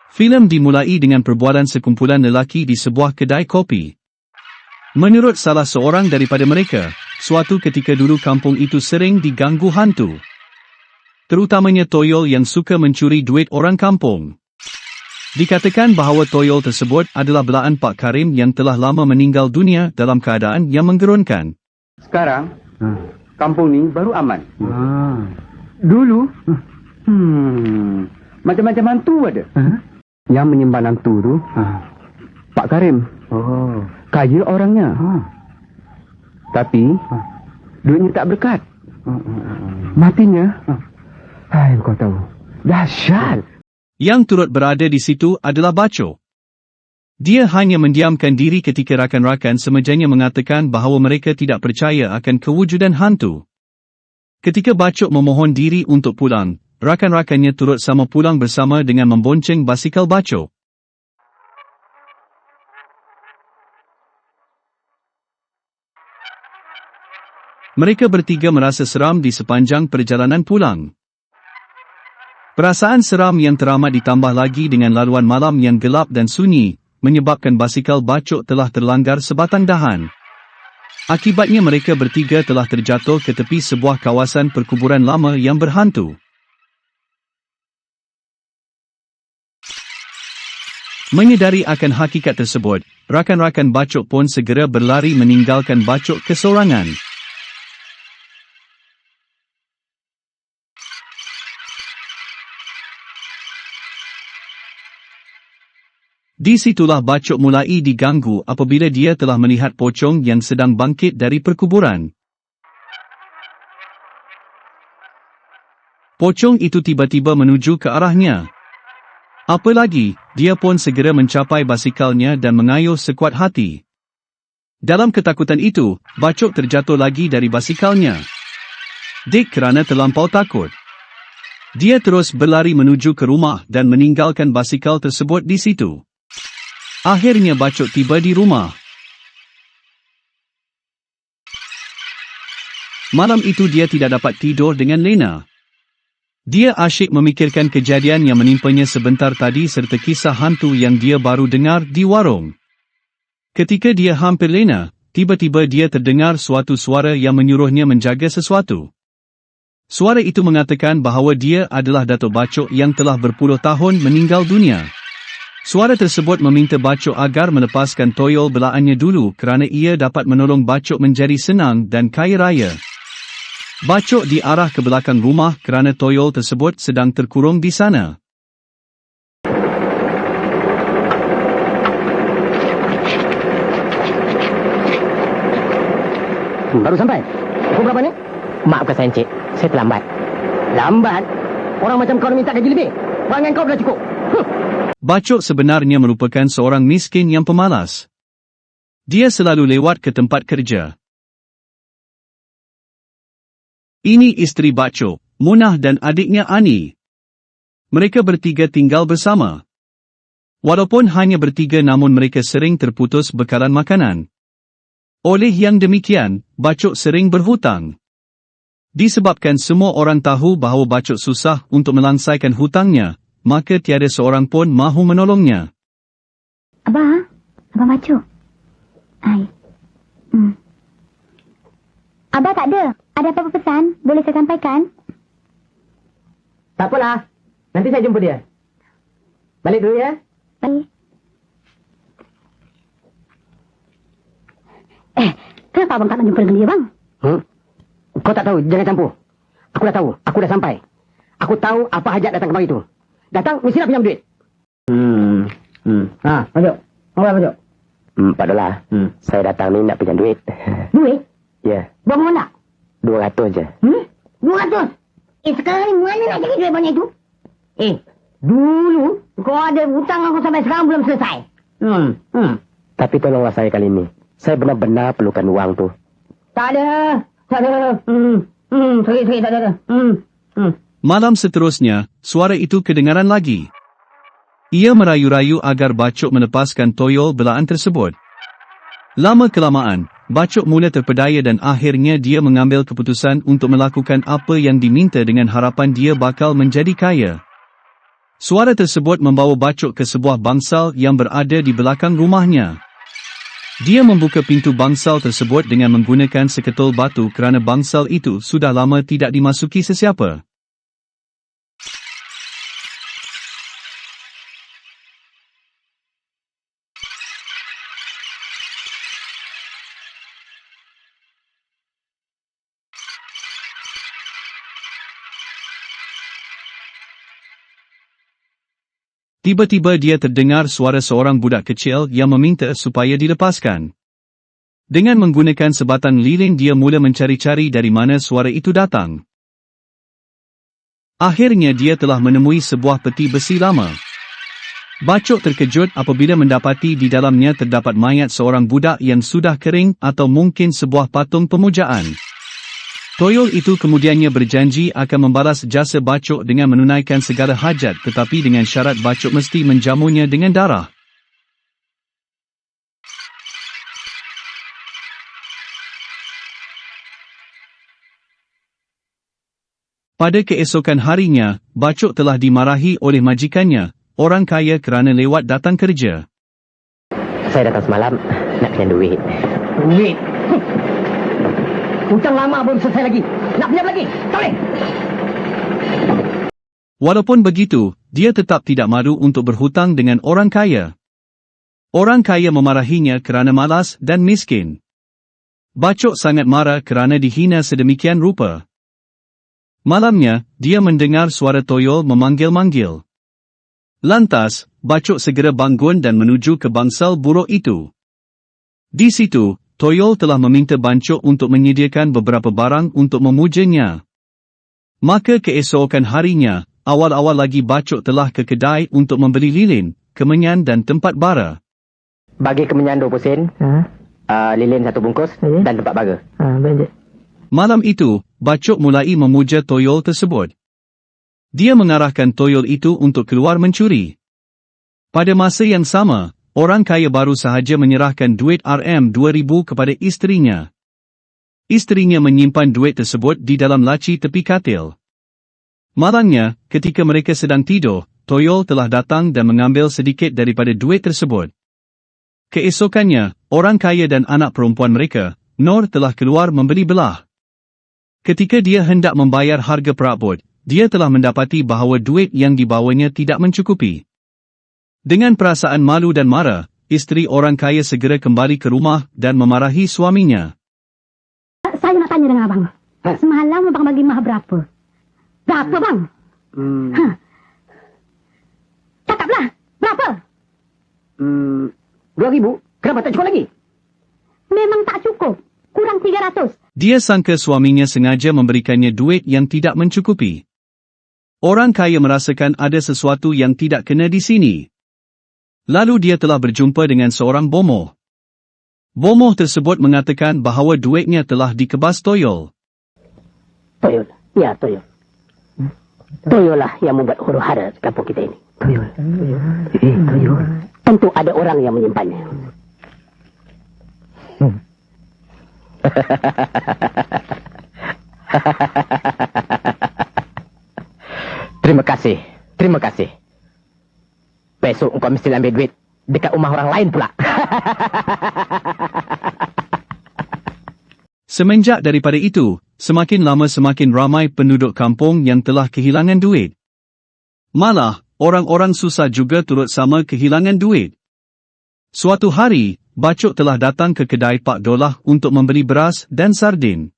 Filem dimulai dengan perbualan sekumpulan lelaki di sebuah kedai kopi. Menurut salah seorang daripada mereka, suatu ketika dulu kampung itu sering diganggu hantu. Terutamanya toyol yang suka mencuri duit orang kampung. Dikatakan bahawa toyol tersebut adalah belaan Pak Karim yang telah lama meninggal dunia dalam keadaan yang menggerunkan. Sekarang, kampung ni baru aman. Dulu, macam-macam hantu ada. Yang menyembah hantu tu, Pak Karim. Kaya orangnya. Tapi, duitnya tak berkat. Matinya, kau tahu, dahsyat. Yang turut berada di situ adalah Bacok. Dia hanya mendiamkan diri ketika rakan-rakan semejanya mengatakan bahawa mereka tidak percaya akan kewujudan hantu. Ketika Bacok memohon diri untuk pulang, rakan-rakannya turut sama pulang bersama dengan membonceng basikal Bacok. Mereka bertiga merasa seram di sepanjang perjalanan pulang. Perasaan seram yang teramat ditambah lagi dengan laluan malam yang gelap dan sunyi, menyebabkan basikal Bacok telah terlanggar sebatang dahan. Akibatnya mereka bertiga telah terjatuh ke tepi sebuah kawasan perkuburan lama yang berhantu. Menyedari akan hakikat tersebut, rakan-rakan Bacok pun segera berlari meninggalkan Bacok kesorangan. Di situlah Bacok mulai diganggu apabila dia telah melihat pocong yang sedang bangkit dari perkuburan. Pocong itu tiba-tiba menuju ke arahnya. Apalagi, dia pun segera mencapai basikalnya dan mengayuh sekuat hati. Dalam ketakutan itu, Bacok terjatuh lagi dari basikalnya. Dik kerana terlampau takut. Dia terus berlari menuju ke rumah dan meninggalkan basikal tersebut di situ. Akhirnya Bacok tiba di rumah. Malam itu dia tidak dapat tidur dengan lena. Dia asyik memikirkan kejadian yang menimpanya sebentar tadi serta kisah hantu yang dia baru dengar di warung. Ketika dia hampir lena, tiba-tiba dia terdengar suatu suara yang menyuruhnya menjaga sesuatu. Suara itu mengatakan bahawa dia adalah Datuk Bacok yang telah berpuluh tahun meninggal dunia. Suara tersebut meminta Bacok agar melepaskan toyol belaannya dulu kerana ia dapat menolong Bacok menjadi senang dan kaya raya. Bacok diarah ke belakang rumah kerana toyol tersebut sedang terkurung di sana. Baru sampai? Pukul berapa ni? Maafkan saya, Encik. Saya terlambat. Lambat? Orang macam kau minta gaji lebih? Perangai kau dah cukup. Bacok sebenarnya merupakan seorang miskin yang pemalas. Dia selalu lewat ke tempat kerja. Ini isteri Bacok, Munah dan adiknya Ani. Mereka bertiga tinggal bersama. Walaupun hanya bertiga namun mereka sering terputus bekalan makanan. Oleh yang demikian, Bacok sering berhutang. Disebabkan semua orang tahu bahawa Bacok susah untuk melangsaikan hutangnya, maka tiada seorang pun mahu menolongnya. Abang Bacok. Abang tak ada. Ada apa-apa pesan? Boleh saya sampaikan? Tak apalah. Nanti saya jumpa dia. Balik dulu ya. Baik. Kenapa abang tak nak jumpa dengan dia, bang? Kau tak tahu, jangan campur. Aku dah tahu, aku dah sampai. Aku tahu apa hajat datang kemari itu. Datang, mestilah pinjam duit. Bacok. Apa Bacok? Pak Dola, saya datang ni nak pinjam duit. Duit? Ya, Berapa nak? 200 je. 200? Sekarang ni mana nak cari duit banyak itu? Dulu kau ada hutang aku sampai sekarang belum selesai. Tapi tolonglah saya kali ini. Saya benar-benar perlukan uang tu. Tak ada. Sakit, tak ada. Malam seterusnya, suara itu kedengaran lagi. Ia merayu-rayu agar Bacok melepaskan toyol belaan tersebut. Lama-kelamaan, Bacok mula terpedaya dan akhirnya dia mengambil keputusan untuk melakukan apa yang diminta dengan harapan dia bakal menjadi kaya. Suara tersebut membawa Bacok ke sebuah bangsal yang berada di belakang rumahnya. Dia membuka pintu bangsal tersebut dengan menggunakan seketul batu kerana bangsal itu sudah lama tidak dimasuki sesiapa. Tiba-tiba dia terdengar suara seorang budak kecil yang meminta supaya dilepaskan. Dengan menggunakan sebatan lilin dia mula mencari-cari dari mana suara itu datang. Akhirnya dia telah menemui sebuah peti besi lama. Bacok terkejut apabila mendapati di dalamnya terdapat mayat seorang budak yang sudah kering atau mungkin sebuah patung pemujaan. Toyol itu kemudiannya berjanji akan membalas jasa Bacok dengan menunaikan segala hajat tetapi dengan syarat Bacok mesti menjamunya dengan darah. Pada keesokan harinya, Bacok telah dimarahi oleh majikannya, orang kaya kerana lewat datang kerja. Saya datang semalam nak pinjam duit. Duit. Hutang lama belum selesai lagi. Nak pinjam lagi? Tak boleh. Walaupun begitu, dia tetap tidak malu untuk berhutang dengan orang kaya. Orang kaya memarahinya kerana malas dan miskin. Bacok sangat marah kerana dihina sedemikian rupa. Malamnya, dia mendengar suara Toyol memanggil-manggil. Lantas, Bacok segera bangun dan menuju ke bangsal buruk itu. Di situ, Toyol telah meminta Bacok untuk menyediakan beberapa barang untuk memujanya. Maka keesokan harinya, awal-awal lagi Bacok telah ke kedai untuk membeli lilin, kemenyan dan tempat bara. Bagi kemenyan 20 sen, lilin 1 bungkus dan tempat bara. Malam itu, Bacok mulai memuja Toyol tersebut. Dia mengarahkan Toyol itu untuk keluar mencuri. Pada masa yang sama, orang kaya baru sahaja menyerahkan duit RM2,000 kepada isterinya. Isterinya menyimpan duit tersebut di dalam laci tepi katil. Malangnya, ketika mereka sedang tidur, Toyol telah datang dan mengambil sedikit daripada duit tersebut. Keesokannya, orang kaya dan anak perempuan mereka, Nur telah keluar membeli belah. Ketika dia hendak membayar harga perabot, dia telah mendapati bahawa duit yang dibawanya tidak mencukupi. Dengan perasaan malu dan marah, isteri orang kaya segera kembali ke rumah dan memarahi suaminya. Saya nak tanya dengan abang. Semalam abang bagi mah berapa? Berapa bang? Cakaplah, berapa? 2,000. Kenapa tak cukup lagi? Memang tak cukup. Kurang 300. Dia sangka suaminya sengaja memberikannya duit yang tidak mencukupi. Orang kaya merasakan ada sesuatu yang tidak kena di sini. Lalu dia telah berjumpa dengan seorang bomoh. Bomoh tersebut mengatakan bahawa duitnya telah dikebas Toyol. Toyol. Ya, Toyol. Toyol lah yang membuat huru-hara di kampung kita ini. Toyol. Toyol. Tentu ada orang yang menyimpannya. Terima kasih. Terima kasih. Besok engkau mesti ambil duit dekat rumah orang lain pula. Semenjak daripada itu, semakin lama semakin ramai penduduk kampung yang telah kehilangan duit. Malah, orang-orang susah juga turut sama kehilangan duit. Suatu hari, Bacok telah datang ke kedai Pak Dolah untuk membeli beras dan sardin.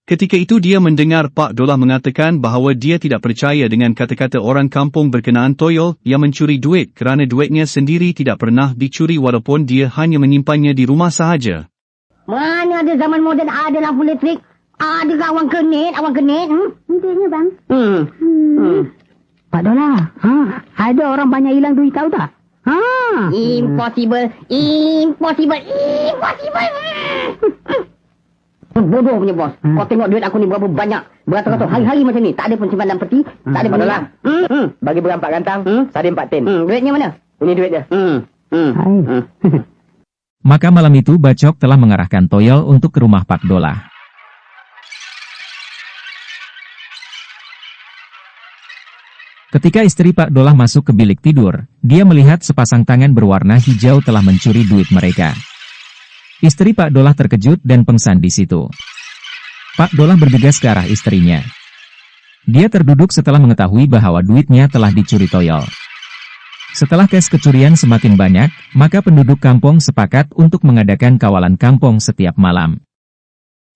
Ketika itu dia mendengar Pak Dolah mengatakan bahawa dia tidak percaya dengan kata-kata orang kampung berkenaan Toyol yang mencuri duit kerana duitnya sendiri tidak pernah dicuri walaupun dia hanya menyimpannya di rumah sahaja. Mana ada zaman moden ada lampu elektrik? Ada awang kenit? Entahnya bang. Pak Dolah, ada orang banyak hilang duit tahu tak? Impossible. Bodoh punya bos. Kau tengok duit aku ni berapa banyak. Beratus-ratus hari-hari macam ni. Tak ada pun simpan dalam peti. Tak ada pun hilang. Bagi berang 4 gantang, sardin 4 tin. Duitnya mana? Ini duit dia. Maka malam itu Bacok telah mengarahkan Toyol untuk ke rumah Pak Dolah. Ketika istri Pak Dolah masuk ke bilik tidur, dia melihat sepasang tangan berwarna hijau telah mencuri duit mereka. Istri Pak Dolah terkejut dan pengsan di situ. Pak Dolah bergegas ke arah istrinya. Dia terduduk setelah mengetahui bahwa duitnya telah dicuri toyol. Setelah kes kecurian semakin banyak, maka penduduk kampung sepakat untuk mengadakan kawalan kampung setiap malam.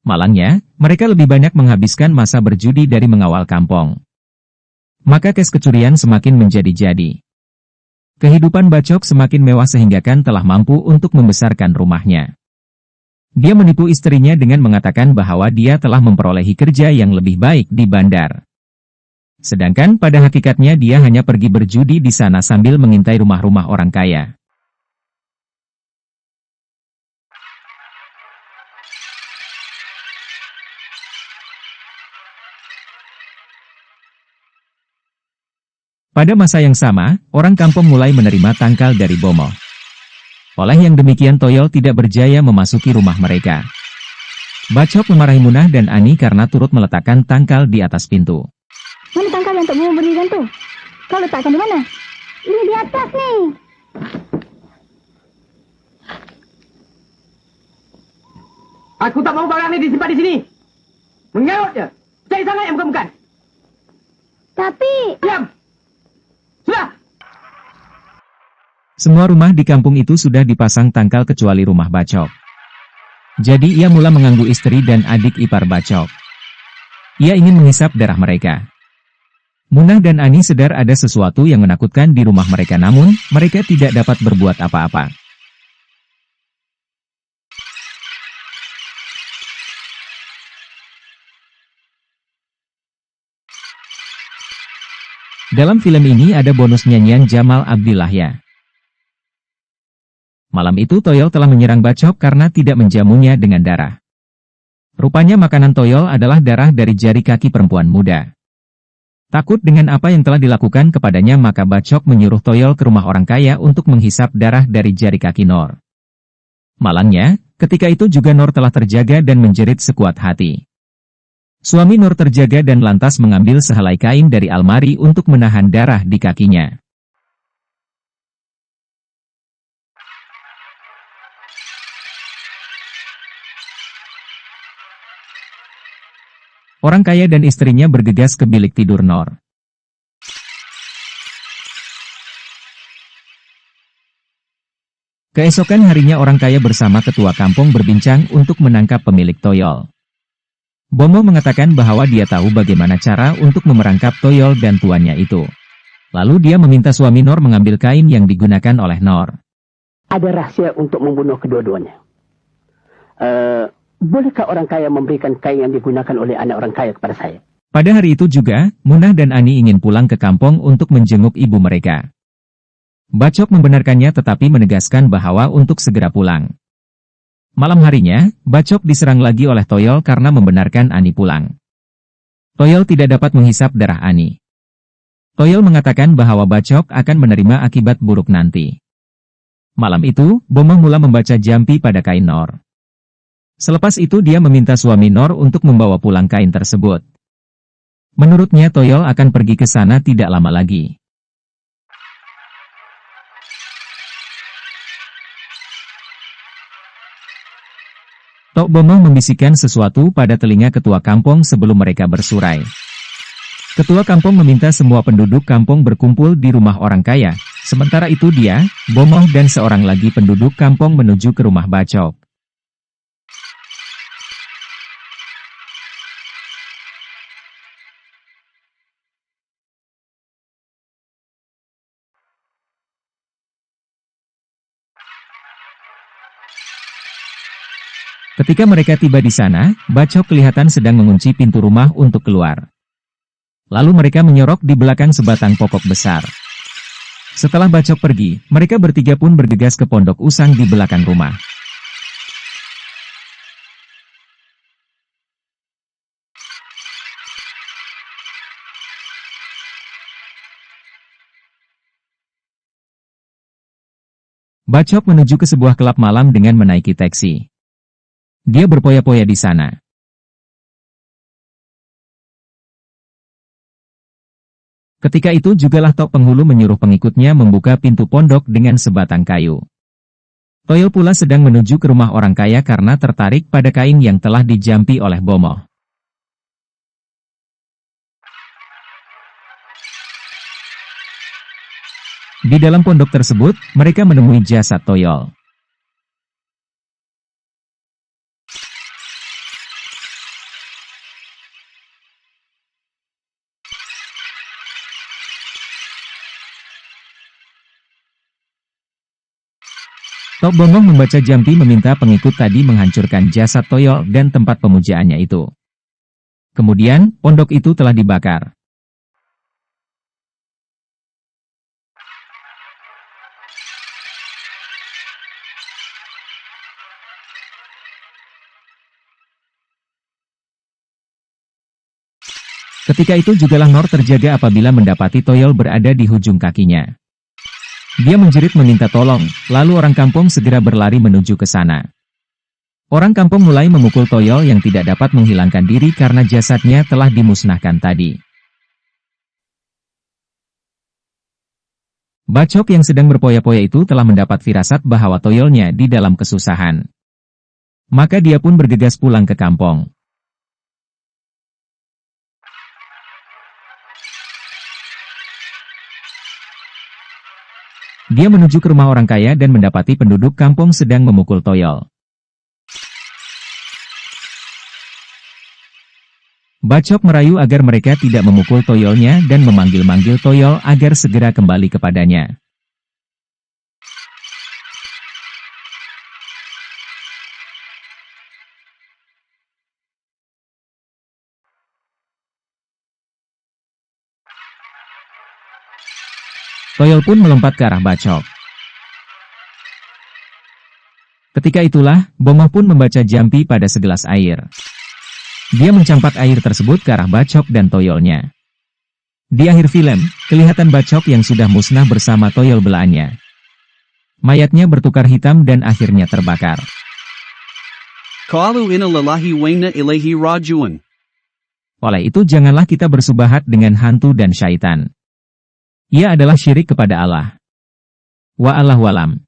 Malangnya, mereka lebih banyak menghabiskan masa berjudi dari mengawal kampung. Maka kes kecurian semakin menjadi-jadi. Kehidupan Bacok semakin mewah sehingga Kan telah mampu untuk membesarkan rumahnya. Dia menipu istrinya dengan mengatakan bahwa dia telah memperolehi kerja yang lebih baik di bandar. Sedangkan pada hakikatnya dia hanya pergi berjudi di sana sambil mengintai rumah-rumah orang kaya. Pada masa yang sama, orang kampung mulai menerima tangkal dari Bomo. Oleh yang demikian Toyol tidak berjaya memasuki rumah mereka. Bacok memarahi Munah dan Ani karena turut meletakkan tangkal di atas pintu. Mana tangkal yang Tok Bomo berikan tu? Kau letakkan di mana? Ini di atas ni. Aku tak mahu barang ni disimpan di sini. Mengarut je. Cari sangat yang bukan-bukan. Tapi... Diam! Sudah! Semua rumah di kampung itu sudah dipasang tangkal kecuali rumah Bacok. Jadi ia mula mengganggu istri dan adik ipar Bacok. Ia ingin menghisap darah mereka. Munah dan Ani sadar ada sesuatu yang menakutkan di rumah mereka namun, mereka tidak dapat berbuat apa-apa. Dalam film ini ada bonus nyanyian Jamal Abdillah ya. Malam itu Toyol telah menyerang Bacok karena tidak menjamunya dengan darah. Rupanya makanan Toyol adalah darah dari jari kaki perempuan muda. Takut dengan apa yang telah dilakukan kepadanya maka Bacok menyuruh Toyol ke rumah orang kaya untuk menghisap darah dari jari kaki Nor. Malangnya, ketika itu juga Nor telah terjaga dan menjerit sekuat hati. Suami Nur terjaga dan lantas mengambil sehelai kain dari almari untuk menahan darah di kakinya. Orang kaya dan istrinya bergegas ke bilik tidur Nor. Keesokan harinya orang kaya bersama ketua kampung berbincang untuk menangkap pemilik Toyol. Bomo mengatakan bahwa dia tahu bagaimana cara untuk memerangkap Toyol dan tuannya itu. Lalu dia meminta suami Nor mengambil kain yang digunakan oleh Nor. Ada rahasia untuk membunuh kedua-duanya. Bolehkah orang kaya memberikan kain yang digunakan oleh anak orang kaya kepada saya? Pada hari itu juga, Munah dan Ani ingin pulang ke kampung untuk menjenguk ibu mereka. Bacok membenarkannya tetapi menegaskan bahwa untuk segera pulang. Malam harinya, Bacok diserang lagi oleh Toyol karena membenarkan Ani pulang. Toyol tidak dapat menghisap darah Ani. Toyol mengatakan bahwa Bacok akan menerima akibat buruk nanti. Malam itu, Bomo mula membaca jampi pada kain Nor. Selepas itu dia meminta suami Nor untuk membawa pulang kain tersebut. Menurutnya Toyol akan pergi ke sana tidak lama lagi. Tok Bomo membisikkan sesuatu pada telinga ketua kampung sebelum mereka bersurai. Ketua kampung meminta semua penduduk kampung berkumpul di rumah orang kaya, sementara itu dia, Bomo dan seorang lagi penduduk kampung menuju ke rumah Bacok. Ketika mereka tiba di sana, Bacok kelihatan sedang mengunci pintu rumah untuk keluar. Lalu mereka menyorok di belakang sebatang pokok besar. Setelah Bacok pergi, mereka bertiga pun bergegas ke pondok usang di belakang rumah. Bacok menuju ke sebuah klub malam dengan menaiki taksi. Dia berpoya-poya di sana. " Ketika itu jugalah Tok Penghulu menyuruh pengikutnya membuka pintu pondok dengan sebatang kayu. Toyol pula sedang menuju ke rumah orang kaya karena tertarik pada kain yang telah dijampi oleh Bomoh. Di dalam pondok tersebut, mereka menemui jasad Toyol. Tok Bomoh membaca jampi meminta pengikut tadi menghancurkan jasad Toyol dan tempat pemujaannya itu. Kemudian, pondok itu telah dibakar. Ketika itu jugalah Nor terjaga apabila mendapati Toyol berada di ujung kakinya. Dia menjerit meminta tolong, lalu orang kampung segera berlari menuju ke sana. Orang kampung mulai memukul Toyol yang tidak dapat menghilangkan diri karena jasadnya telah dimusnahkan tadi. Bacok yang sedang berpoya-poya itu telah mendapat firasat bahwa Toyolnya di dalam kesusahan. Maka dia pun bergegas pulang ke kampung. Dia menuju ke rumah orang kaya dan mendapati penduduk kampung sedang memukul Toyol. Bacok merayu agar mereka tidak memukul Toyolnya dan memanggil-manggil Toyol agar segera kembali kepadanya. Toyol pun melompat ke arah Bacok. Ketika itulah, Bomoh pun membaca jampi pada segelas air. Dia mencampak air tersebut ke arah Bacok dan Toyolnya. Di akhir film, kelihatan Bacok yang sudah musnah bersama Toyol belaannya. Mayatnya bertukar hitam dan akhirnya terbakar. Qalu inna lillahi wa inna ilaihi raji'un. Oleh itu janganlah kita bersubahat dengan hantu dan syaitan. Ia adalah syirik kepada Allah. Wa Allahu a'lam.